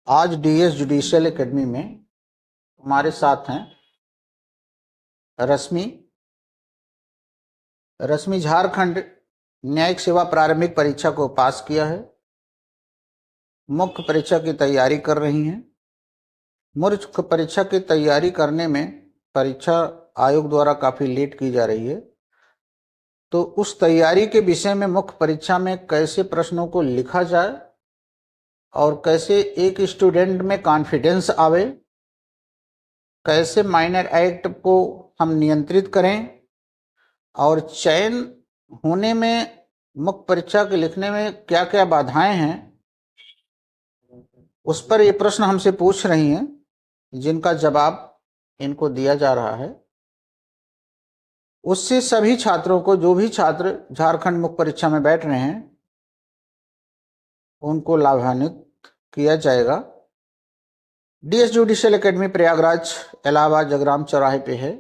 आज DS judicial academy में हमारे साथ हैं रश्मि। रश्मि झारखंड न्यायिक सेवा प्रारंभिक परीक्षा को पास किया है, मुख्य परीक्षा की तैयारी कर रही हैं। मुख्य परीक्षा की तैयारी करने में परीक्षा आयोग द्वारा काफ़ी लेट की जा रही है, तो उस तैयारी के विषय में मुख्य परीक्षा में कैसे प्रश्नों को लिखा जाए और कैसे एक स्टूडेंट में कॉन्फिडेंस आवे, कैसे माइनर एक्ट को हम नियंत्रित करें और चयन होने में मुख्य परीक्षा के लिखने में क्या क्या बाधाएं हैं, उस पर ये प्रश्न हमसे पूछ रही हैं, जिनका जवाब इनको दिया जा रहा है। उससे सभी छात्रों को, जो भी छात्र झारखंड मुख्य परीक्षा में बैठ रहे हैं, उनको लाभान्वित किया जाएगा। DS judicial academy Prayagraj Allahabad Jagram चौराहे पे है,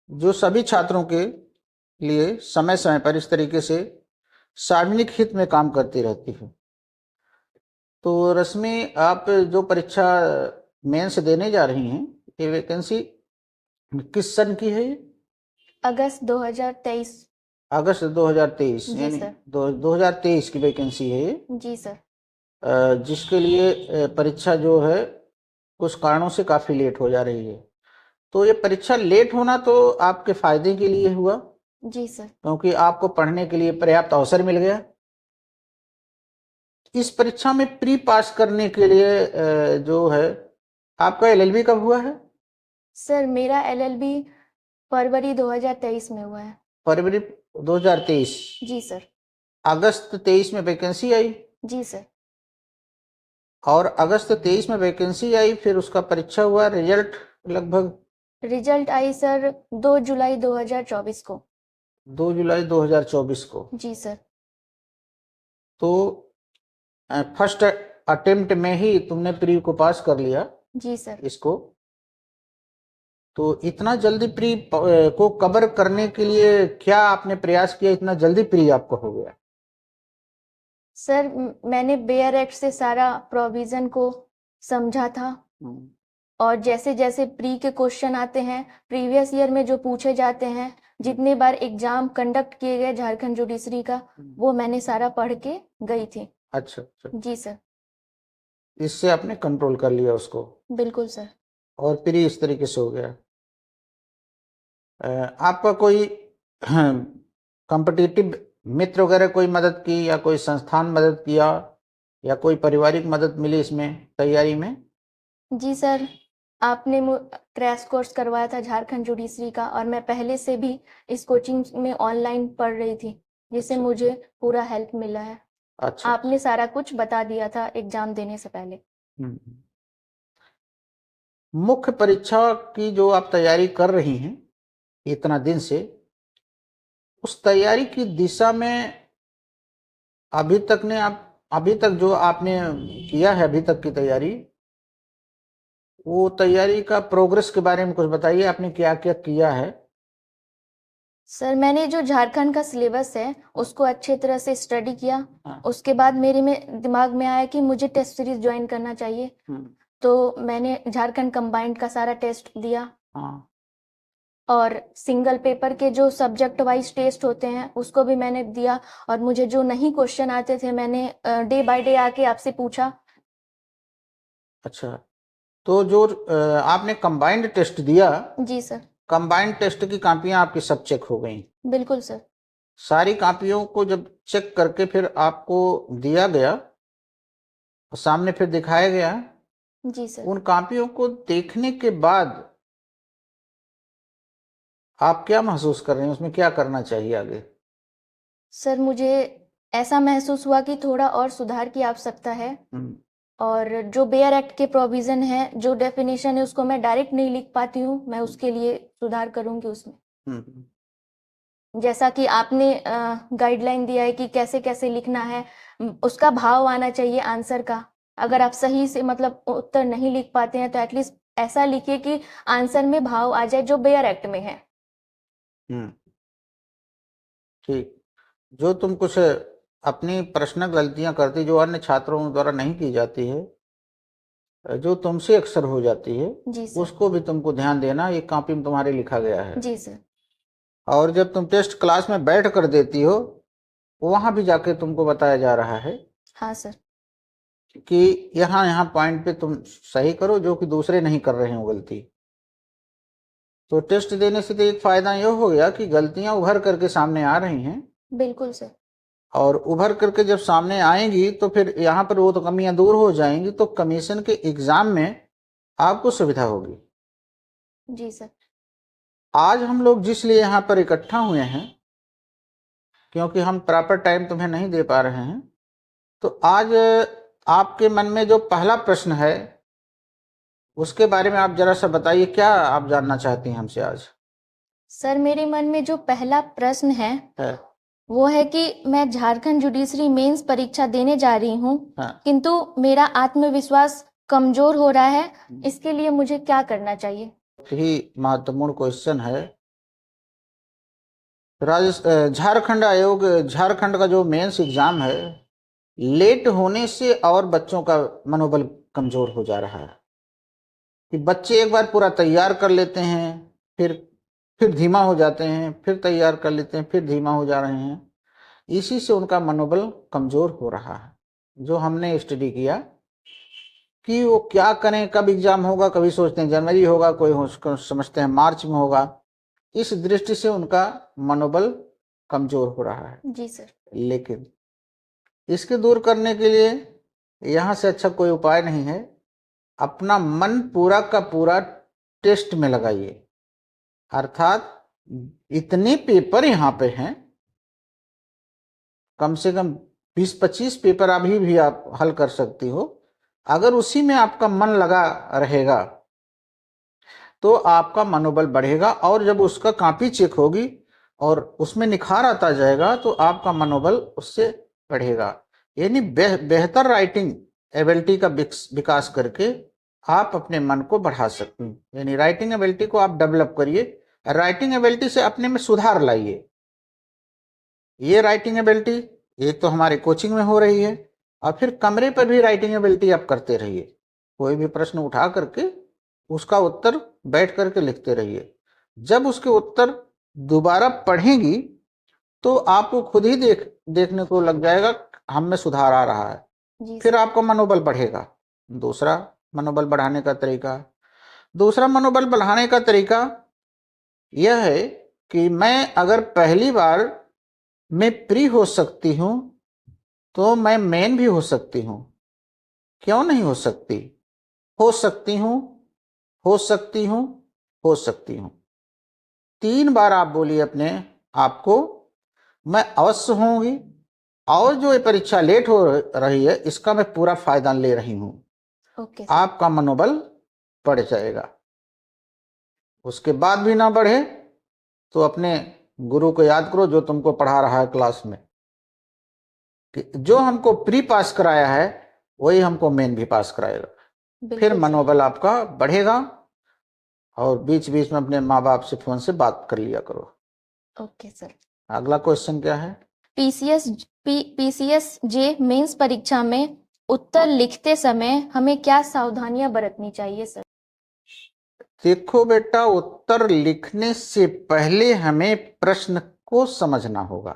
जो सभी छात्रों के लिए समय समय पर इस तरीके से सार्वजनिक हित में काम करती रहती है। तो रश्मि, आप जो परीक्षा मेंस देने जा रही हैं, ये वैकेंसी किस सन की है? अगस्त 2023। अगस्त 2023 जी यानी सर। 2023 की वैकेंसी है ये, जी सर। जिसके लिए परीक्षा जो है कुछ कारणों से काफ़ी लेट हो जा रही है। तो ये परीक्षा लेट होना तो आपके फायदे के लिए हुआ, जी सर। क्योंकि आपको पढ़ने के लिए पर्याप्त अवसर मिल गया। इस परीक्षा में प्री पास करने के लिए जो है, आपका एलएलबी कब हुआ है? सर मेरा एलएलबी फरवरी 2023 में हुआ है। फरवरी 2023। जी सर। अगस्त 23 में वैकेंसी आई, जी सर। और अगस्त 23 में वैकेंसी आई, फिर उसका परीक्षा हुआ, रिजल्ट लगभग रिजल्ट आई सर 2 जुलाई 2024 को। 2 जुलाई 2024 को। जी सर। तो फर्स्ट अटेम्प्ट में ही तुमने प्री को पास कर लिया जी सर। इसको। तो इतना जल्दी प्री को कवर करने के लिए क्या आपने प्रयास किया, इतना जल्दी प्री आपको हो गया? सर मैंने बेयर एक्ट से सारा प्रोविजन को समझा था, और जैसे जैसे प्री के क्वेश्चन आते हैं, प्रीवियस ईयर में जो पूछे जाते हैं, जितने बार एग्जाम कंडक्ट किए गए झारखंड जुडिशरी का, वो मैंने सारा पढ़ के गई थी। अच्छा अच्छा, जी सर। इससे आपने कंट्रोल कर लिया उसको, बिल्कुल सर। और प्री इस तरीके से हो गया। आपका कोई कॉम्पिटिटिव मित्र वगैरह कोई मदद की, या कोई संस्थान मदद किया, या कोई पारिवारिक मदद मिली इसमें तैयारी में? जी सर, आपने क्रैश कोर्स करवाया था झारखंड जुडिशरी का, और मैं पहले से भी इस कोचिंग में ऑनलाइन पढ़ रही थी, जिससे अच्छा मुझे पूरा हेल्प मिला है। अच्छा। आपने सारा कुछ बता दिया था एग्जाम देने से पहले। हम्म। मुख्य परीक्षा की जो आप तैयारी कर रही हैं इतना दिन से, उस तैयारी की दिशा में अभी तक जो आपने किया है, अभी तक की तैयारी, वो तैयारी का प्रोग्रेस के बारे में कुछ बताइए, आपने क्या क्या किया है? सर मैंने जो झारखंड का सिलेबस है उसको अच्छे तरह से स्टडी किया। हाँ। उसके बाद मेरे में दिमाग में आया कि मुझे टेस्ट सीरीज ज्वाइन करना चाहिए, तो मैंने झारखंड कंबाइंड का सारा टेस्ट दिया। हाँ। और सिंगल पेपर के जो सब्जेक्ट वाइज टेस्ट होते हैं उसको भी मैंने दिया, और मुझे जो नहीं क्वेश्चन आते थे मैंने डे बाय डे आके आपसे पूछा। अच्छा, तो जो आपने कंबाइंड टेस्ट दिया, जी सर। कंबाइंड टेस्ट की कॉपियां आपकी सब चेक हो गई? बिल्कुल सर। सारी कॉपियों को जब चेक करके फिर आपको दिया गया, सामने फिर दिखाया गया, जी सर। उन कॉपियों को देखने के बाद आप क्या महसूस कर रहे हैं, उसमें क्या करना चाहिए आगे? सर मुझे ऐसा महसूस हुआ कि थोड़ा और सुधार की आवश्यकता है, और जो बेयर एक्ट के प्रोविजन है, जो डेफिनेशन है, उसको मैं डायरेक्ट नहीं लिख पाती हूँ, मैं उसके लिए सुधार करूंगी उसमें। जैसा कि आपने गाइडलाइन दिया है कि कैसे कैसे लिखना है, उसका भाव आना चाहिए आंसर का। अगर आप सही से मतलब उत्तर नहीं लिख पाते हैं तो एटलीस्ट ऐसा लिखिए कि आंसर में भाव आ जाए जो बेयर एक्ट में है। ठीक। जो तुम कुछ अपनी पर्सनल गलतियां करती, जो अन्य छात्रों द्वारा नहीं की जाती है, जो तुमसे अक्सर हो जाती है जी सर। उसको भी तुमको ध्यान देना, ये कॉपी में तुम्हारे लिखा गया है। जी सर। और जब तुम टेस्ट क्लास में बैठ कर देती हो वहां भी जाके तुमको बताया जा रहा है हाँ सर। कि यहाँ यहाँ पॉइंट पे तुम सही करो जो कि दूसरे नहीं कर रहे हो गलती। तो टेस्ट देने से तो एक फायदा यह हो गया कि गलतियां उभर करके सामने आ रही हैं, बिल्कुल सर। और उभर करके जब सामने आएंगी तो फिर यहाँ पर वो तो कमियां दूर हो जाएंगी, तो कमीशन के एग्जाम में आपको सुविधा होगी। जी सर। आज हम लोग जिस लिए यहाँ पर इकट्ठा हुए हैं, क्योंकि हम प्रॉपर टाइम तुम्हें नहीं दे पा रहे हैं, तो आज आपके मन में जो पहला प्रश्न है उसके बारे में आप जरा सा बताइए, क्या आप जानना चाहती हैं हमसे आज? सर मेरे मन में जो पहला प्रश्न है वो है कि मैं झारखंड जुडिशरी मेंस परीक्षा देने जा रही हूँ, किंतु मेरा आत्मविश्वास कमजोर हो रहा है, इसके लिए मुझे क्या करना चाहिए? यही महत्वपूर्ण क्वेश्चन है। झारखंड आयोग, झारखंड का जो मेंस एग्जाम है, लेट होने से और बच्चों का मनोबल कमजोर हो जा रहा है कि बच्चे एक बार पूरा तैयार कर लेते हैं, फिर धीमा हो जाते हैं, फिर तैयार कर लेते हैं, फिर धीमा हो जा रहे हैं। इसी से उनका मनोबल कमजोर हो रहा है। जो हमने स्टडी किया कि वो क्या करें, कब एग्जाम होगा, कभी सोचते हैं जनवरी होगा, कोई समझते हैं मार्च में होगा। इस दृष्टि से उनका मनोबल कमजोर हो रहा है। जी सर। लेकिन इसके दूर करने के लिए यहाँ से अच्छा कोई उपाय नहीं है। अपना मन पूरा का पूरा टेस्ट में लगाइए, अर्थात इतने पेपर यहाँ पे हैं, कम से कम 20-25 पेपर अभी भी आप हल कर सकती हो। अगर उसी में आपका मन लगा रहेगा तो आपका मनोबल बढ़ेगा, और जब उसका कॉपी चेक होगी और उसमें निखार आता जाएगा तो आपका मनोबल उससे बढ़ेगा। यानी बेहतर राइटिंग एबिलिटी का विकास करके आप अपने मन को बढ़ा सकते हैं। यानी राइटिंग एबिलिटी को आप डेवलप करिए, राइटिंग एबिलिटी से अपने में सुधार लाइए। ये राइटिंग एबिलिटी एक तो हमारे कोचिंग में हो रही है, और फिर कमरे पर भी राइटिंग एबिलिटी आप करते रहिए। कोई भी प्रश्न उठा करके उसका उत्तर बैठ करके लिखते रहिए। जब उसके उत्तर दोबारा पढ़ेंगी तो आपको खुद ही देखने को लग जाएगा हम में सुधार आ रहा है, फिर आपका मनोबल बढ़ेगा। दूसरा मनोबल बढ़ाने का तरीका यह है कि मैं अगर पहली बार में प्री हो सकती हूं तो मैं मेन भी हो सकती हूं। क्यों नहीं हो सकती? हो सकती हूं 3 बार आप बोलिए अपने आपको, मैं अवश्य होंगी, और जो ये परीक्षा लेट हो रही है इसका मैं पूरा फायदा ले रही हूं। आपका मनोबल बढ़ जाएगा। उसके बाद भी ना बढ़े तो अपने गुरु को याद करो जो तुमको पढ़ा रहा है क्लास में, कि जो हमको प्री पास कराया है वही हमको मेन भी पास कराएगा। फिर मनोबल आपका बढ़ेगा। और बीच बीच में अपने माँ बाप से फोन से बात कर लिया करो। Okay sir. अगला क्वेश्चन क्या है? पीसीएस जे मेंस परीक्षा में उत्तर लिखते समय हमें क्या सावधानियां बरतनी चाहिए सर? देखो बेटा, उत्तर लिखने से पहले हमें प्रश्न को समझना होगा।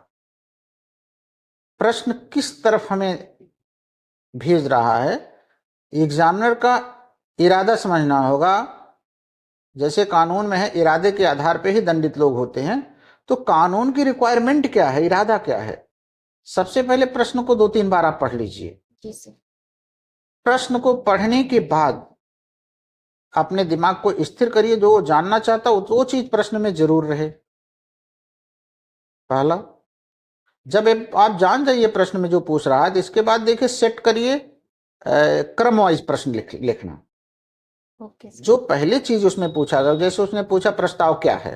प्रश्न किस तरफ हमें भेज रहा है, एग्जामिनर का इरादा समझना होगा। जैसे कानून में है इरादे के आधार पर ही दंडित लोग होते हैं, तो कानून की रिक्वायरमेंट क्या है, इरादा क्या है। सबसे पहले प्रश्न को 2-3 बार आप पढ़ लीजिए। जी सर। प्रश्न को पढ़ने के बाद अपने दिमाग को स्थिर करिए, जो वो जानना चाहता वो चीज प्रश्न में जरूर रहे। पहला, जब आप जान जाइए प्रश्न में जो पूछ रहा है, तो इसके बाद देखिए सेट करिए क्रम वाइज प्रश्न लिखना। जो पहले चीज उसमें पूछा गया, जैसे उसने पूछा प्रस्ताव क्या है,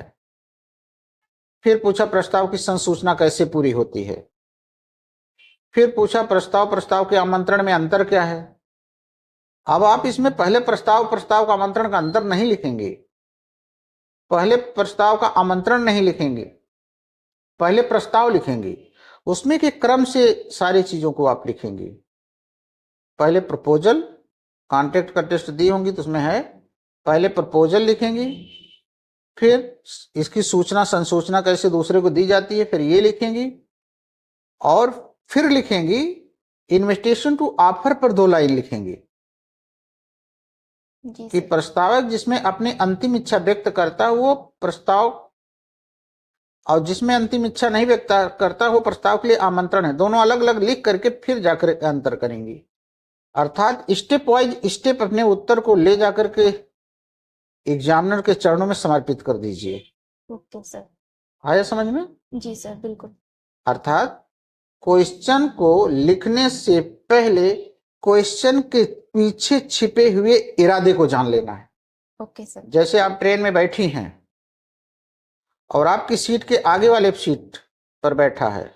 फिर पूछा प्रस्ताव की संसूचना कैसे पूरी होती है, फिर पूछा प्रस्ताव के आमंत्रण में अंतर क्या है। अब आप इसमें पहले प्रस्ताव का आमंत्रण का अंतर नहीं लिखेंगे, पहले प्रस्ताव का आमंत्रण नहीं लिखेंगे, पहले प्रस्ताव लिखेंगे। उसमें के क्रम से सारी चीजों को आप लिखेंगे। पहले प्रपोजल, कॉन्ट्रैक्ट का टेस्ट दी होंगी तो उसमें है, पहले प्रपोजल लिखेंगी, फिर इसकी सूचना संसूचना कैसे दूसरे को दी जाती है, फिर ये लिखेंगी, और फिर लिखेंगी इन्विटेशन टू ऑफर पर 2 लाइन लिखेंगी कि प्रस्तावक जिसमें अपनी अंतिम इच्छा व्यक्त करता है वो प्रस्ताव, और जिसमें अंतिम इच्छा नहीं व्यक्त करता वो प्रस्ताव के लिए आमंत्रण है। दोनों अलग अलग लिख करके फिर जाकर अंतर करेंगी, अर्थात स्टेप वाइज स्टेप अपने उत्तर को ले जाकर के एग्जामिनर के चरणों में समर्पित कर दीजिए। Okay sir. आया समझ में? जी सर, बिल्कुल। अर्थात क्वेश्चन को लिखने से पहले क्वेश्चन के पीछे छिपे हुए इरादे को जान लेना है। Okay sir. जैसे आप ट्रेन में बैठी हैं और आपकी सीट के आगे वाले सीट पर बैठा है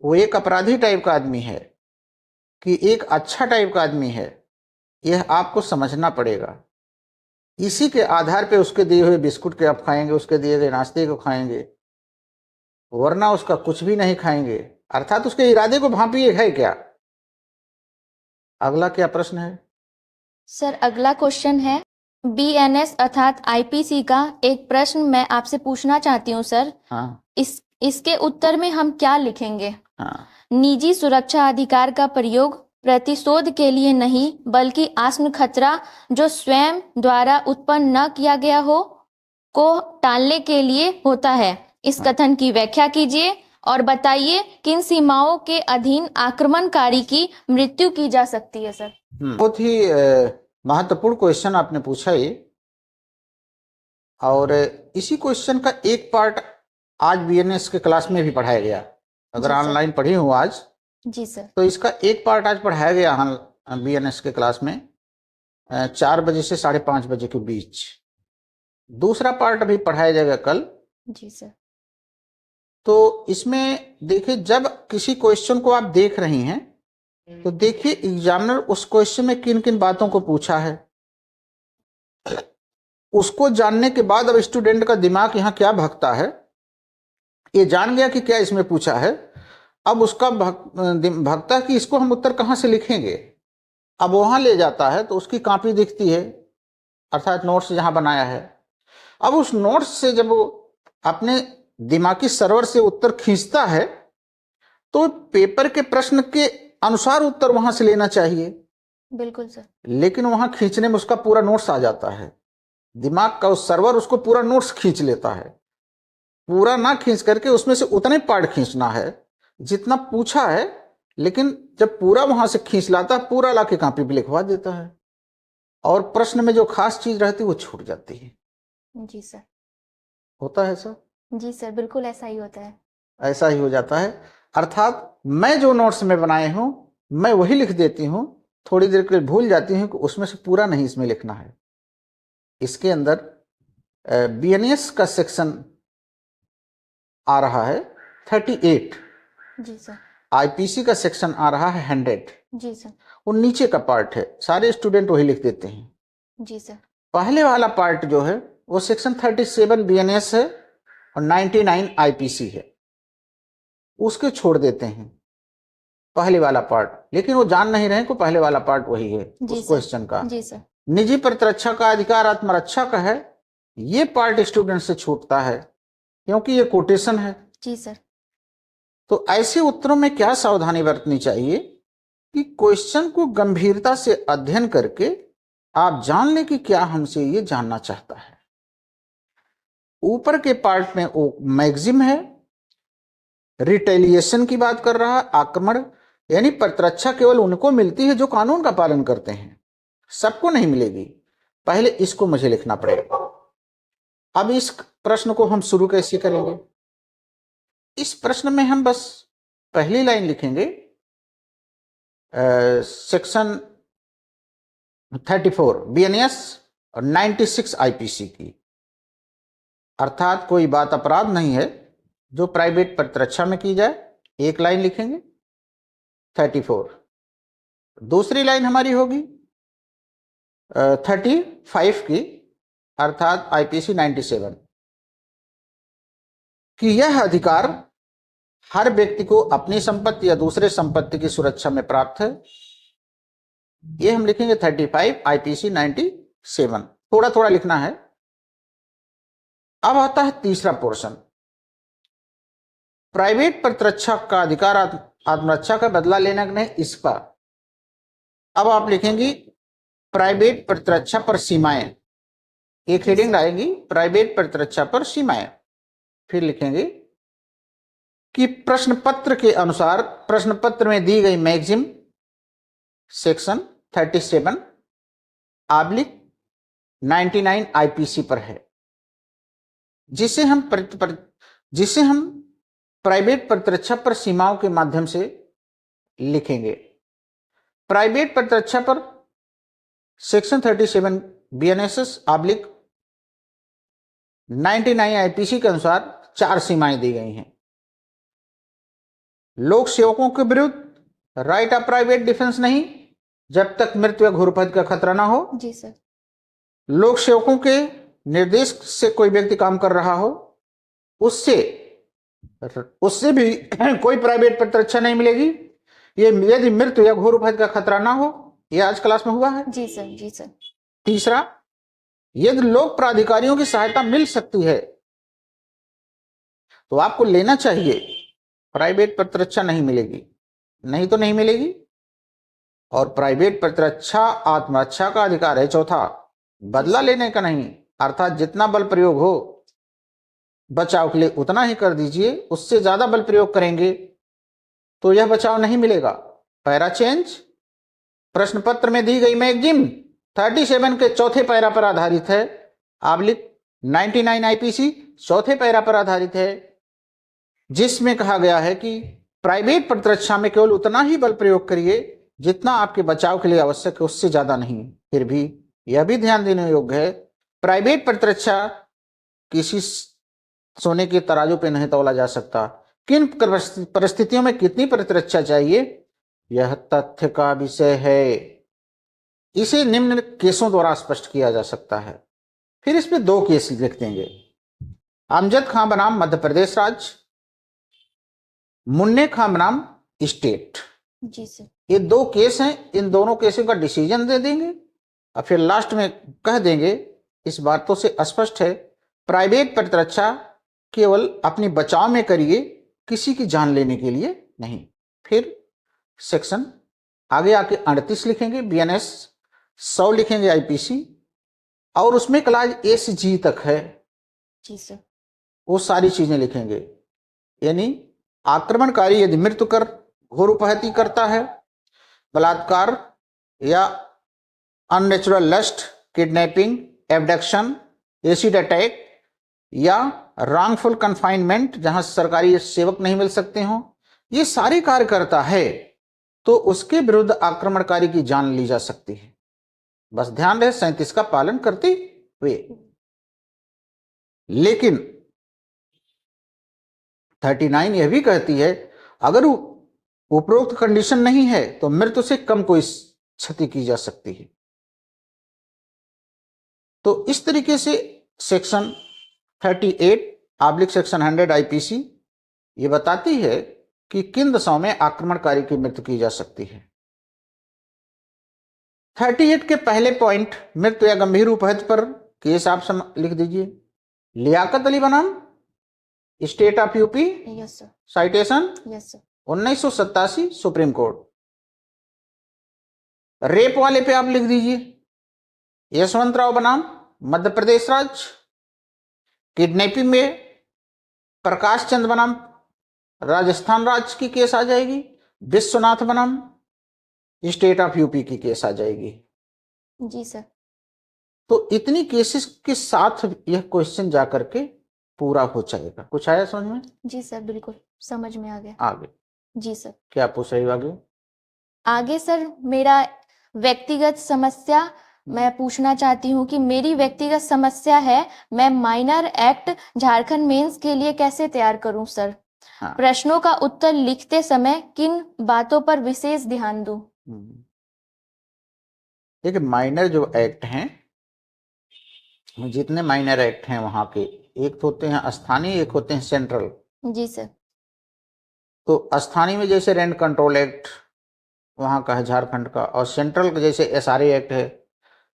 वो एक अपराधी टाइप का आदमी है कि एक अच्छा टाइप का आदमी है, यह आपको समझना पड़ेगा। इसी के आधार पे उसके दिए हुए बिस्कुट के आप खाएंगे, उसके दिए गए नाश्ते को खाएंगे, वरना उसका कुछ भी नहीं खाएंगे। अर्थात उसके इरादे को भांपिए है क्या। अगला क्या प्रश्न है? सर अगला क्वेश्चन है बीएनएस अर्थात आईपीसी का एक प्रश्न मैं आपसे पूछना चाहती हूँ सर। हाँ। इसके उत्तर में हम क्या लिखेंगे? हाँ। निजी सुरक्षा अधिकार का प्रयोग प्रतिशोध के लिए नहीं बल्कि आत्म खतरा जो स्वयं द्वारा उत्पन्न न किया गया हो को टालने के लिए होता है। इस कथन की व्याख्या कीजिए और बताइए किन सीमाओं के अधीन आक्रमणकारी की मृत्यु की जा सकती है सर। बहुत ही महत्वपूर्ण क्वेश्चन आपने पूछा ये, और इसी क्वेश्चन का एक पार्ट आज बीएनएस के क्लास में भी पढ़ाया गया। अगर ऑनलाइन पढ़ी हूँ आज, जी सर, तो इसका एक पार्ट आज पढ़ाया गया बीएनएस के क्लास में 4 बजे से 5:30 बजे के बीच। दूसरा पार्ट अभी पढ़ाया जाएगा कल। जी सर। तो इसमें देखिए, जब किसी क्वेश्चन को आप देख रही हैं तो देखिए एग्जामिनर उस क्वेश्चन में किन किन बातों को पूछा है। उसको जानने के बाद अब स्टूडेंट का दिमाग यहाँ क्या भगता है, ये जान गया कि क्या इसमें पूछा है। अब उसका भगता है कि इसको हम उत्तर कहाँ से लिखेंगे। अब वहां ले जाता है तो उसकी कॉपी दिखती है, अर्थात नोट्स जहां बनाया है। अब उस नोट्स से जब वो अपने दिमागी सर्वर से उत्तर खींचता है तो पेपर के प्रश्न के अनुसार उत्तर वहां से लेना चाहिए। बिल्कुल सर। लेकिन वहां खींचने में उसका पूरा नोट्स आ जाता है। दिमाग का उस सर्वर उसको पूरा नोट्स खींच लेता है। पूरा ना खींच करके उसमें से उतने पार्ट खींचना है जितना पूछा है, लेकिन जब पूरा वहां से खींच लाता है पूरा लाके कॉपी पे लिखवा देता है, और प्रश्न में जो खास चीज रहती है वो छूट जाती है। जी सर। होता है सर? जी सर, बिल्कुल ऐसा ही होता है। ऐसा ही हो जाता है। अर्थात मैं जो नोट्स में बनाए हूं मैं वही लिख देती हूं, थोड़ी देर के लिए भूल जाती हूं कि उसमें से पूरा नहीं इसमें लिखना है। इसके अंदर बीएनएस का सेक्शन आ रहा है 38। जी सर। आईपीसी का सेक्शन आ रहा है 100। जी सर। वो नीचे का पार्ट है, सारे स्टूडेंट वही लिख देते हैं। जी सर। पहले वाला पार्ट जो है वो सेक्शन 37 बीएनएस है और 99 आईपीसी है, उसके छोड़ देते हैं पहले वाला पार्ट। लेकिन वो जान नहीं रहे को पहले वाला पार्ट वही है उस क्वेश्चन का। जी सर। निजी प्रतिरक्षा का अधिकार आत्मरक्षा का है, ये पार्ट स्टूडेंट से छूटता है क्योंकि ये कोटेशन है। जी सर। तो ऐसे उत्तरों में क्या सावधानी बरतनी चाहिए कि क्वेश्चन को गंभीरता से अध्ययन करके आप जान लें कि क्या हमसे ये जानना चाहता है। ऊपर के पार्ट में वो मैगजिम है, रिटेलिएशन की बात कर रहा है, आक्रमण, यानी प्रतिरक्षा केवल उनको मिलती है जो कानून का पालन करते हैं, सबको नहीं मिलेगी। पहले इसको मुझे लिखना पड़ेगा। अब इस प्रश्न को हम शुरू कैसे करेंगे? इस प्रश्न में हम बस पहली लाइन लिखेंगे सेक्शन 34 बीएनएस और 96 आईपीसी की। अर्थात कोई बात अपराध नहीं है जो प्राइवेट प्रतिरक्षा में की जाए, एक लाइन लिखेंगे 34। दूसरी लाइन हमारी होगी 35 की, अर्थात आईपीसी 97, कि यह अधिकार हर व्यक्ति को अपनी संपत्ति या दूसरे संपत्ति की सुरक्षा में प्राप्त है। ये हम लिखेंगे 35 IPC 97, थोड़ा थोड़ा लिखना है। अब आता है तीसरा पोर्शन, प्राइवेट प्रतिरक्षा का अधिकार आत्मरक्षा का बदला लेना नहीं, इस पर। अब आप लिखेंगी प्राइवेट प्रतिरक्षा पर सीमाएं, एक हेडिंग डालेंगी प्राइवेट प्रतिरक्षा पर सीमाएं। फिर लिखेंगे कि प्रश्न पत्र के अनुसार प्रश्न पत्र में दी गई मैगजीम सेक्शन 37/99 IPC पर है, जिसे हम प्राइवेट प्रतिरक्षा पर सीमाओं के माध्यम से लिखेंगे। प्राइवेट प्रतिरक्षा पर सेक्शन 37 BNSS/99 IPC के अनुसार 4 सीमाएं दी गई हैं। लोक सेवकों के विरुद्ध राइट ऑफ प्राइवेट डिफेंस नहीं, जब तक मृत्यु या घोरपद का खतरा ना हो। जी सर। लोक सेवकों के निर्देश से कोई व्यक्ति काम कर रहा हो, उससे भी कोई प्राइवेट प्रतिरक्षा नहीं मिलेगी, ये यदि मृत्यु या घोरपद का खतरा ना हो। ये आज क्लास में हुआ है। जी सर, जी सर। तीसरा, यदि लोक प्राधिकारियों की सहायता मिल सकती है तो आपको लेना चाहिए, प्राइवेट प्रतिरक्षा नहीं मिलेगी, नहीं तो नहीं मिलेगी। और प्राइवेट प्रतिरक्षा आत्मरक्षा का अधिकार है। चौथा, बदला लेने का नहीं, अर्थात जितना बल प्रयोग हो बचाव के लिए उतना ही कर दीजिए, उससे ज्यादा बल प्रयोग करेंगे तो यह बचाव नहीं मिलेगा। पैरा चेंज प्रश्न पत्र में दी गई मैगजीम 37 के चौथे पैरा पर आधारित है, /99 IPC चौथे पैरा पर आधारित है, जिसमें कहा गया है कि प्राइवेट प्रतिरक्षा में केवल उतना ही बल प्रयोग करिए जितना आपके बचाव के लिए आवश्यक है, उससे ज्यादा नहीं। फिर भी यह भी ध्यान देने योग्य है, प्राइवेट प्रतिरक्षा किसी सोने के तराजू पे नहीं तौला जा सकता। किन परिस्थितियों में कितनी प्रतिरक्षा चाहिए, यह तथ्य का विषय है। इसे निम्न केसों द्वारा स्पष्ट किया जा सकता है। फिर इसमें 2 केस लिख देंगे। अमजद खां बनाम मध्य प्रदेश राज्य, मुन्ने खां बनाम स्टेट। जी सर। ये 2 केस हैं, इन दोनों केसों का डिसीजन दे देंगे और फिर लास्ट में कह देंगे, इस बातों से स्पष्ट है, प्राइवेट प्रतिरक्षा केवल अपनी बचाव में करिए, किसी की जान लेने के लिए नहीं। फिर सेक्शन आगे आके 38 लिखेंगे, BNS 100 लिखेंगे IPC, और उसमें क्लास A से G तक है। जी सर। वो सारी चीजें लिखेंगे। यानी आक्रमणकारी यदि मृत्यु कर घोर उपहति करता है, बलात्कार या unnatural lust, kidnapping, abduction, acid attack या रॉन्गफुल कन्फाइनमेंट, जहां सरकारी सेवक नहीं मिल सकते हो, ये सारे कार्य करता है तो उसके विरुद्ध आक्रमणकारी की जान ली जा सकती है। बस ध्यान रहे 37 का पालन करते हुए। लेकिन 39 यह भी कहती है, अगर उपरोक्त कंडीशन नहीं है तो मृत्यु से कम कोई क्षति की जा सकती है। तो इस तरीके से सेक्शन 38 सेक्शन 100 IPC ये बताती है कि किन दशाओं में आक्रमणकारी की मृत्यु की जा सकती है। 38 के पहले पॉइंट, मृत्यु या गंभीर उपहत्या पर केस आप लिख दीजिए। लियाकत अली बनाम state of UP. Yes sir. Citation yes sir. 1987 supreme court. Rape वाले पे आप लिख दीजिए यशवंतराव बनाम मध्य प्रदेश राज्य। किडनैपिंग में प्रकाश चंद बनाम राजस्थान राज्य की केस आ जाएगी। विश्वनाथ बनाम स्टेट ऑफ यूपी की केस आ जाएगी। जी सर। तो इतनी केसेस के साथ यह क्वेश्चन जाकर के पूरा हो जाएगा। कुछ आया समझ में? जी सर, बिल्कुल समझ में आ गया। आगे जी सर। क्या पूछ रही हो आगे? आगे सर मेरा व्यक्तिगत समस्या मैं पूछना चाहती हूँ कि मेरी व्यक्तिगत समस्या है, मैं माइनर एक्ट झारखंड मेंस के लिए कैसे तैयार करूं सर? हाँ। प्रश्नों का उत्तर लिखते समय किन बातों पर विशेष ध्यान दूं? देखिए, माइनर जो एक्ट हैं, जितने माइनर एक्ट हैं वहां के, एक तो होते हैं स्थानीय, एक होते हैं सेंट्रल। जी सर। तो स्थानीय में जैसे रेंट कंट्रोल एक्ट, वहाँ का है, झारखंड का। और सेंट्रल का जैसे SRA एक्ट है,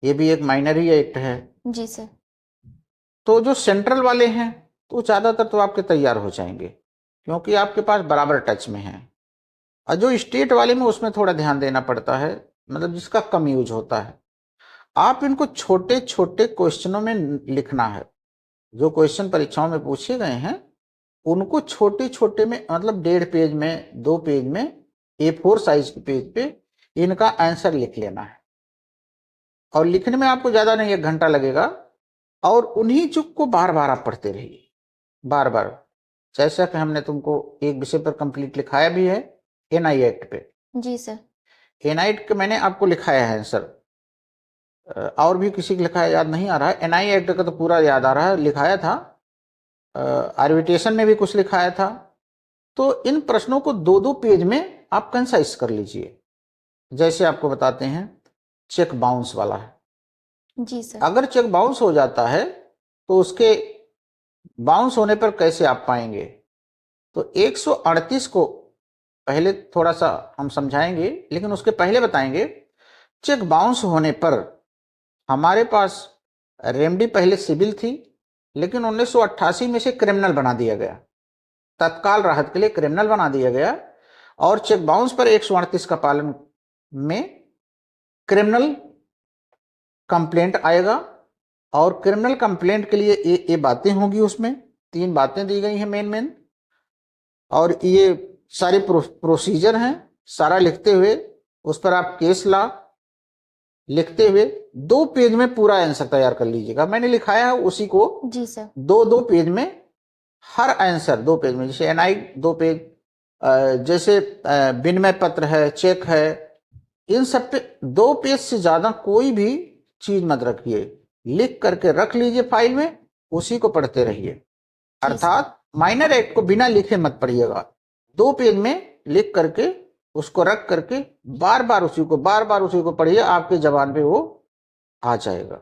ये भी एक माइनरी एक्ट है। जी सर। तो जो सेंट्रल वाले हैं तो ज़्यादातर तो आपके तैयार हो जाएंगे, क्योंकि आपके पास बराबर टच में है। और जो स्टेट वाले में उसमें थोड़ा ध्यान देना पड़ता है, मतलब जिसका कम यूज होता है। आप इनको छोटे छोटे क्वेश्चनों में लिखना है। जो क्वेश्चन परीक्षाओं में पूछे गए हैं उनको छोटे छोटे में, मतलब 1.5 पेज में, 2 पेज में, A4 साइज के पेज पे इनका आंसर लिख लेना है। और लिखने में आपको ज्यादा नहीं, 1 घंटा लगेगा। और उन्हीं चुक को बार बार आप पढ़ते रहिए, बार बार। जैसा कि हमने तुमको एक विषय पर कंप्लीट लिखाया भी है, NI एक्ट पे। जी सर। NI एक्ट का मैंने आपको लिखाया है आंसर, और भी किसी को लिखाया याद नहीं आ रहा है। NI एक्ट का तो पूरा याद आ रहा है, लिखाया था। आर्बिट्रेशन में भी कुछ लिखाया था। तो इन प्रश्नों को 2-2 पेज में आप कंसाइज कर लीजिए। जैसे आपको बताते हैं, चेक बाउंस वाला है। जी सर। अगर चेक बाउंस हो जाता है तो उसके बाउंस होने पर कैसे आप पाएंगे, तो 138 को पहले थोड़ा सा हम समझाएंगे, लेकिन उसके पहले बताएंगे। चेक बाउंस होने पर हमारे पास रेमडी पहले सिविल थी, लेकिन 1988 में से क्रिमिनल बना दिया गया, तत्काल राहत के लिए क्रिमिनल बना दिया गया। और चेक बाउंस पर 138 का पालन में क्रिमिनल कंप्लेंट आएगा। और क्रिमिनल कंप्लेंट के लिए ये बातें होंगी, उसमें 3 बातें दी गई हैं मेन। और ये सारे प्रोसीजर हैं, सारा लिखते हुए उस पर आप केस ला लिखते हुए 2 पेज में पूरा आंसर तैयार कर लीजिएगा। मैंने लिखाया है उसी को। जी सर। 2-2 पेज में हर आंसर 2 पेज में। जैसे NI 2 पेज, जैसे विनिमय पत्र है, चेक है, इन सब पे 2 पेज से ज्यादा कोई भी चीज मत रखिए। लिख करके रख लीजिए फाइल में, उसी को पढ़ते रहिए। अर्थात माइनर एक्ट को बिना लिखे मत पढ़िएगा। 2 पेज में लिख करके उसको रख करके बार बार उसी को पढ़िए, आपके जबान पे वो आ जाएगा।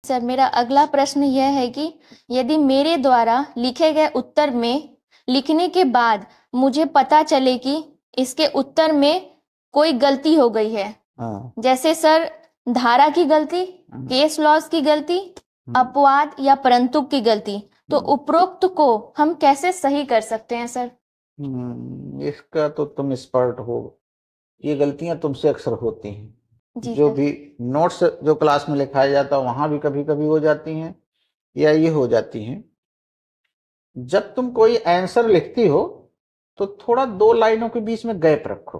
सर, मेरा अगला प्रश्न यह है कि यदि मेरे द्वारा लिखे गए उत्तर में लिखने के बाद मुझे पता चले कि इसके उत्तर में कोई गलती हो गई है, जैसे सर धारा की गलती, केस लॉज की गलती, अपवाद या परंतु की गलती, तो उपरोक्त को हम कैसे सही कर सकते हैं सर? इसका तो तुम एक्सपर्ट हो, ये गलतियां तुमसे अक्सर होती हैं। जो भी नोट्स जो क्लास में लिखाया जाता है वहां भी कभी कभी हो जाती हैं, या ये हो जाती हैं। जब तुम कोई आंसर लिखती हो तो थोड़ा 2 लाइनों के बीच में गैप रखो।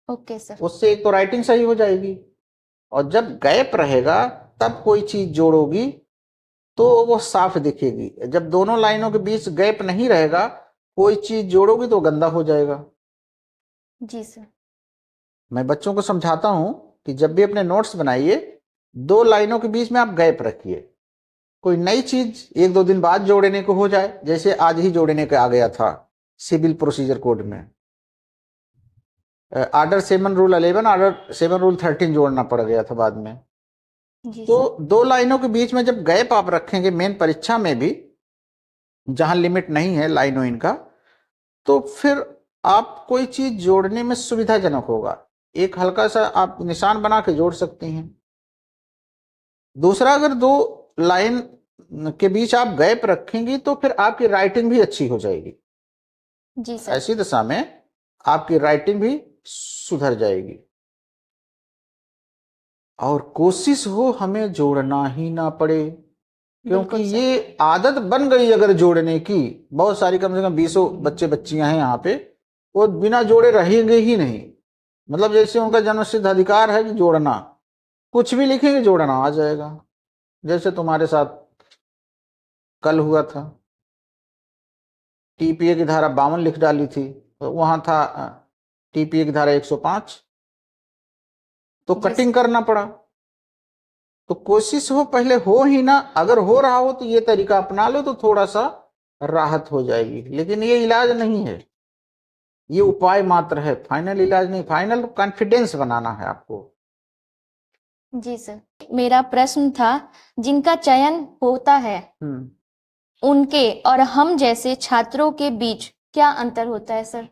Okay sir. उससे एक तो राइटिंग सही हो जाएगी, और जब गैप रहेगा तब कोई चीज जोड़ोगी तो वो साफ दिखेगी। जब दोनों लाइनों के बीच गैप नहीं रहेगा, कोई चीज जोड़ोगी तो गंदा हो जाएगा। जी सर। मैं बच्चों को समझाता हूं कि जब भी अपने नोट्स बनाइए 2 लाइनों के बीच में आप गैप रखिए। कोई नई चीज 1-2 दिन बाद जोड़ने को हो जाए, जैसे आज ही जोड़ने का आ गया था सिविल प्रोसीजर कोड में, ऑर्डर 7 रूल 11, ऑर्डर 7 रूल 13 जोड़ना पड़ गया था बाद में। तो 2 लाइनों के बीच में जब गैप आप रखेंगे मेन परीक्षा में भी, जहां लिमिट नहीं है लाइनों इनका, तो फिर आप कोई चीज जोड़ने में सुविधाजनक होगा। एक हल्का सा आप निशान बना के जोड़ सकती हैं। दूसरा, अगर 2 लाइन के बीच आप गैप रखेंगी तो फिर आपकी राइटिंग भी अच्छी हो जाएगी। जी सर। ऐसी दशा में आपकी राइटिंग भी सुधर जाएगी। और कोशिश हो हमें जोड़ना ही ना पड़े, क्योंकि ये आदत बन गई अगर जोड़ने की। बहुत सारी, कम से कम 20 बच्चे बच्चियां हैं यहाँ पे, वो बिना जोड़े रहेंगे ही नहीं। मतलब जैसे उनका जन्मसिद्ध अधिकार है कि जोड़ना, कुछ भी लिखेंगे जोड़ना आ जाएगा। जैसे तुम्हारे साथ कल हुआ था, TPA की धारा 52 लिख डाली थी, तो वहां था TPA की धारा 105, तो कटिंग करना पड़ा। तो कोशिश हो पहले हो ही ना, अगर हो रहा हो तो ये तरीका अपना लो तो थोड़ा सा राहत हो जाएगी। लेकिन ये इलाज नहीं है, ये उपाय मात्र है, फाइनल इलाज नहीं। फाइनल कॉन्फिडेंस बनाना है आपको। जी सर, मेरा प्रश्न था जिनका चयन होता है उनके और हम जैसे छात्रों के बीच क्या अंतर होता है सर?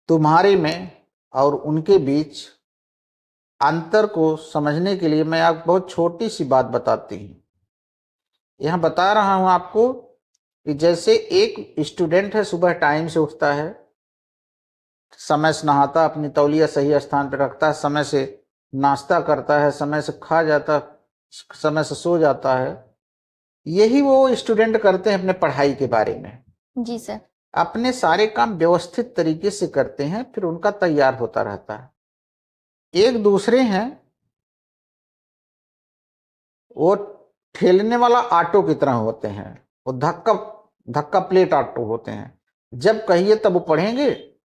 तुम्हारे में और उनके बीच अंतर को समझने के लिए मैं आप बहुत छोटी सी बात बताती हूँ। यहाँ बता रहा हूँ आपको कि जैसे एक स्टूडेंट है, सुबह टाइम से उठता है, समय से नहाता, अपनी तौलिया सही स्थान पर रखता है, समय से नाश्ता करता है, समय से खा जाता, समय से सो जाता है। यही वो स्टूडेंट करते हैं अपने पढ़ाई के बारे में। जी सर। अपने सारे काम व्यवस्थित तरीके से करते हैं, फिर उनका तैयार होता रहता है। एक दूसरे हैं, वो ठेलने वाला ऑटो की तरह होते हैं, वो धक्का धक्का प्लेट ऑटो होते हैं। जब कहिए तब वो पढ़ेंगे,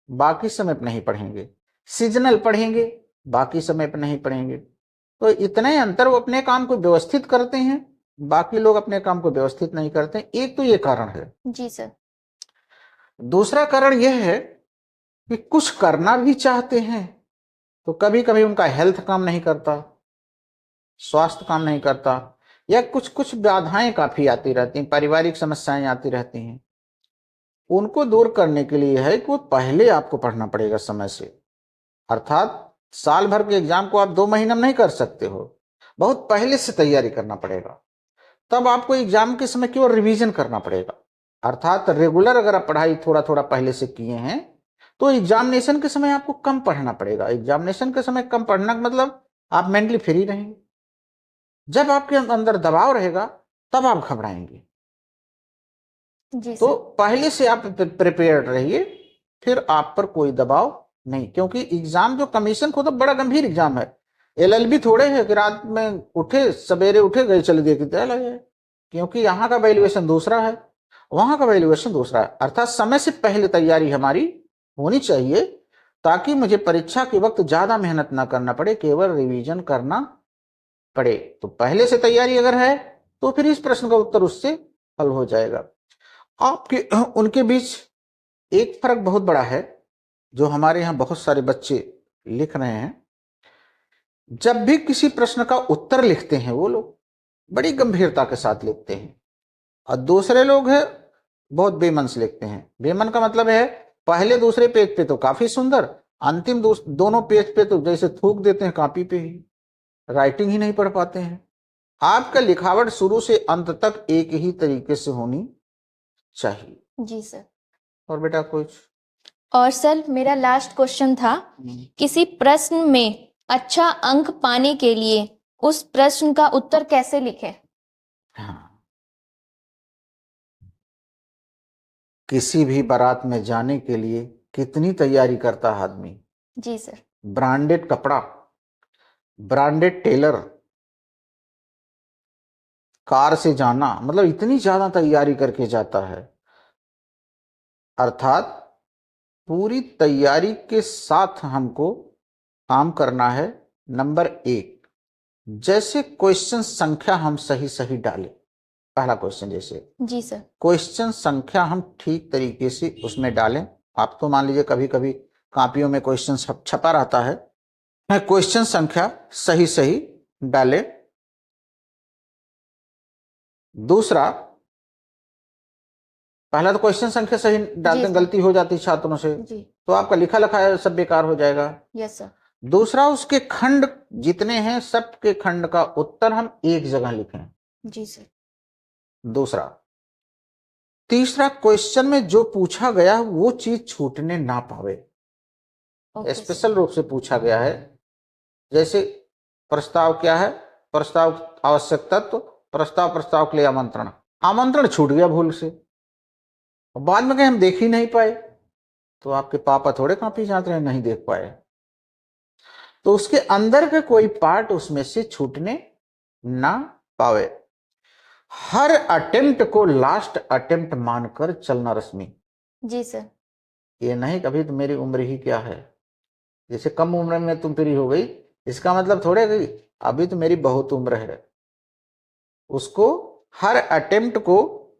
बाकी समय पर नहीं पढ़ेंगे। सीजनल पढ़ेंगे, बाकी समय पर नहीं पढ़ेंगे। तो इतना ही अंतर, वो अपने काम को व्यवस्थित करते हैं, बाकी लोग अपने काम को व्यवस्थित नहीं करते। एक तो ये कारण है। जी सर। दूसरा कारण यह है कि कुछ करना भी चाहते हैं तो कभी कभी उनका हेल्थ काम नहीं करता, स्वास्थ्य काम नहीं करता, या कुछ कुछ बाधाएं काफी आती रहती हैं, पारिवारिक समस्याएं आती रहती हैं। उनको दूर करने के लिए है कि वो पहले आपको पढ़ना पड़ेगा समय से। अर्थात साल भर के एग्जाम को आप 2 महीने में नहीं कर सकते हो, बहुत पहले से तैयारी करना पड़ेगा। तब आपको एग्जाम के समय केवल रिवीजन करना पड़ेगा। अर्थात रेगुलर अगर आप पढ़ाई थोड़ा थोड़ा पहले से किए हैं तो एग्जामिनेशन के समय आपको कम पढ़ना पड़ेगा। एग्जामिनेशन के समय कम पढ़ना का मतलब आप मेंटली फ्री रहेंगे। जब आपके अंदर दबाव रहेगा तब आप घबराएंगे। जी तो सर। पहले से आप प्रिपेयर्ड रहिए, फिर आप पर कोई दबाव नहीं। क्योंकि एग्जाम जो कमीशन को तो बड़ा गंभीर एग्जाम है। एलएलबी थोड़े है कि रात में उठे, सवेरे उठे, गए चले दे के तय लगे। क्योंकि यहाँ का वैल्यूएशन दूसरा है, वहां का वैल्यूएशन दूसरा है। अर्थात समय से पहले तैयारी हमारी होनी चाहिए, ताकि मुझे परीक्षा के वक्त ज्यादा मेहनत ना करना पड़े, केवल रिवीजन करना पड़े। तो पहले से तैयारी अगर है तो फिर इस प्रश्न का उत्तर उससे हल हो जाएगा। आपके उनके बीच एक फर्क बहुत बड़ा है, जो हमारे यहाँ बहुत सारे बच्चे लिख रहे हैं। जब भी किसी प्रश्न का उत्तर लिखते हैं वो लोग बड़ी गंभीरता के साथ लिखते हैं, और दूसरे लोग हैं बहुत बेमन से लिखते हैं। बेमन का मतलब है पहले दूसरे पेज पे तो काफी सुंदर, अंतिम दोनों पेज पे तो जैसे थूक देते हैं कॉपी पे ही, राइटिंग ही नहीं पढ़ पाते हैं। आपका लिखावट शुरू से अंत तक एक ही तरीके से होनी चाहिए। जी सर। और बेटा कुछ? और सर मेरा लास्ट क्वेश्चन था, किसी प्रश्न में अच्छा अंक पाने के लिए उस प्रश्न का उत्तर कैसे लिखें? हाँ, किसी भी बारात में जाने के लिए कितनी तैयारी करता है आदमी। जी सर। ब्रांडेड कपड़ा, ब्रांडेड टेलर, कार से जाना, मतलब इतनी ज्यादा तैयारी करके जाता है। अर्थात पूरी तैयारी के साथ हमको काम करना है। नंबर 1, जैसे क्वेश्चन संख्या हम सही सही डालें। पहला क्वेश्चन जैसे, जी सर। क्वेश्चन संख्या हम ठीक तरीके से उसमें डालें। आप तो मान लीजिए कभी कभी कॉपियों में क्वेश्चन छपा रहता है, क्वेश्चन संख्या सही सही डालें। दूसरा, पहला तो क्वेश्चन संख्या सही डालते गलती हो जाती छात्रों से, तो आपका लिखा लिखा सब बेकार हो जाएगा। Yes sir. दूसरा, उसके खंड जितने हैं सबके खंड का उत्तर हम एक जगह लिखें। जी सर। दूसरा, तीसरा, क्वेश्चन में जो पूछा गया वो चीज छूटने ना पावे। स्पेशल रूप से पूछा गया है, जैसे प्रस्ताव क्या है, प्रस्ताव आवश्यक तत्व, प्रस्ताव प्रस्ताव के लिए आमंत्रण, आमंत्रण छूट गया भूल से, बाद में कहीं हम देख ही नहीं पाए, तो आपके पापा थोड़े कॉपी जांच रहे नहीं देख पाए। तो उसके अंदर का कोई पार्ट उसमें से छूटने ना पावे। हर अटेम्प्ट को लास्ट अटेम्प्ट मानकर चलना रश्मि। जी सर। ये नहीं कभी तो मेरी उम्र ही क्या है, जैसे कम उम्र में तुम फ्री हो गई, इसका मतलब थोड़े कि अभी तो मेरी बहुत उम्र है। उसको हर अटेम्प्ट को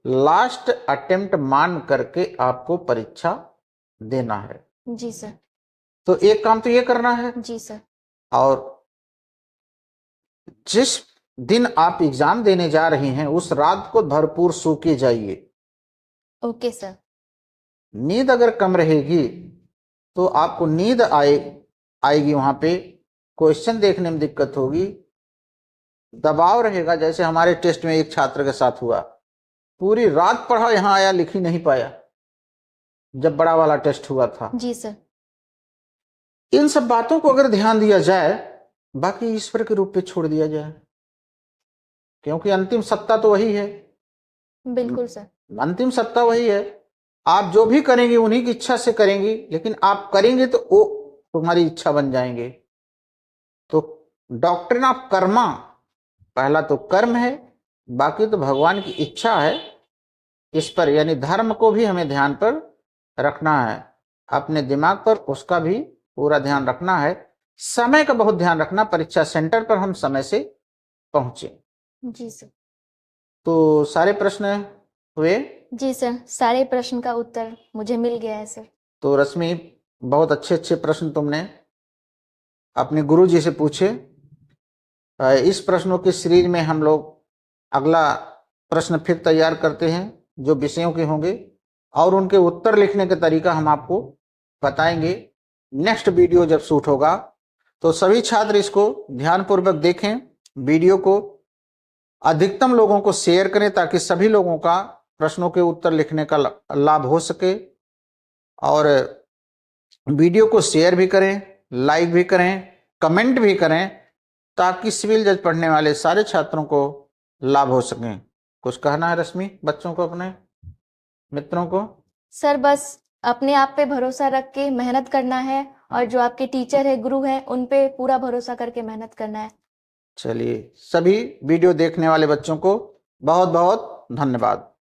लास्ट अटेम्प्ट मान करके आपको परीक्षा देना है। जी सर। तो एक काम तो ये करना है। जी सर। और जिस दिन आप एग्जाम देने जा रही हैं उस रात को भरपूर सो के जाइए। Okay sir. नींद अगर कम रहेगी तो आपको नींद आएगी, वहां पे क्वेश्चन देखने में दिक्कत होगी, दबाव रहेगा। जैसे हमारे टेस्ट में एक छात्र के साथ हुआ, पूरी रात पढ़ा, यहां आया लिख ही नहीं पाया जब बड़ा वाला टेस्ट हुआ था। जी सर। इन सब बातों को अगर ध्यान दिया जाए, बाकी ईश्वर के रूप पे छोड़ दिया जाए, क्योंकि अंतिम सत्ता तो वही है। बिल्कुल सर। अंतिम सत्ता वही है। आप जो भी करेंगे उन्हीं की इच्छा से करेंगी, लेकिन आप करेंगे तो वो तुम्हारी इच्छा बन जाएंगे। तो डॉक्ट्रिन ऑफ कर्मा, पहला तो कर्म है, बाकी तो भगवान की इच्छा है। इस पर यानी धर्म को भी हमें ध्यान पर रखना है, अपने दिमाग पर उसका भी पूरा ध्यान रखना है। समय का बहुत ध्यान रखना, परीक्षा सेंटर पर हम समय से पहुंचे। जी सर। तो सारे प्रश्न हुए? जी सर, सारे प्रश्न का उत्तर मुझे मिल गया है सर। तो रश्मि, बहुत अच्छे अच्छे प्रश्न तुमने अपने गुरु जी से पूछे। इस प्रश्नों की सीरीज में हम लोग अगला प्रश्न फिर तैयार करते हैं, जो विषयों के होंगे, और उनके उत्तर लिखने का तरीका हम आपको बताएंगे। नेक्स्ट वीडियो जब शूट होगा तो सभी छात्र इसको ध्यानपूर्वक देखें, वीडियो को अधिकतम लोगों को शेयर करें, ताकि सभी लोगों का प्रश्नों के उत्तर लिखने का लाभ हो सके। और वीडियो को शेयर भी करें, लाइक भी करें, कमेंट भी करें, ताकि सिविल जज पढ़ने वाले सारे छात्रों को लाभ हो सके। कुछ कहना है रश्मि बच्चों को, अपने मित्रों को? सर बस अपने आप पे भरोसा रख के मेहनत करना है, और जो आपके टीचर है, गुरु है, उन पे पूरा भरोसा करके मेहनत करना है। चलिए, सभी वीडियो देखने वाले बच्चों को बहुत बहुत धन्यवाद।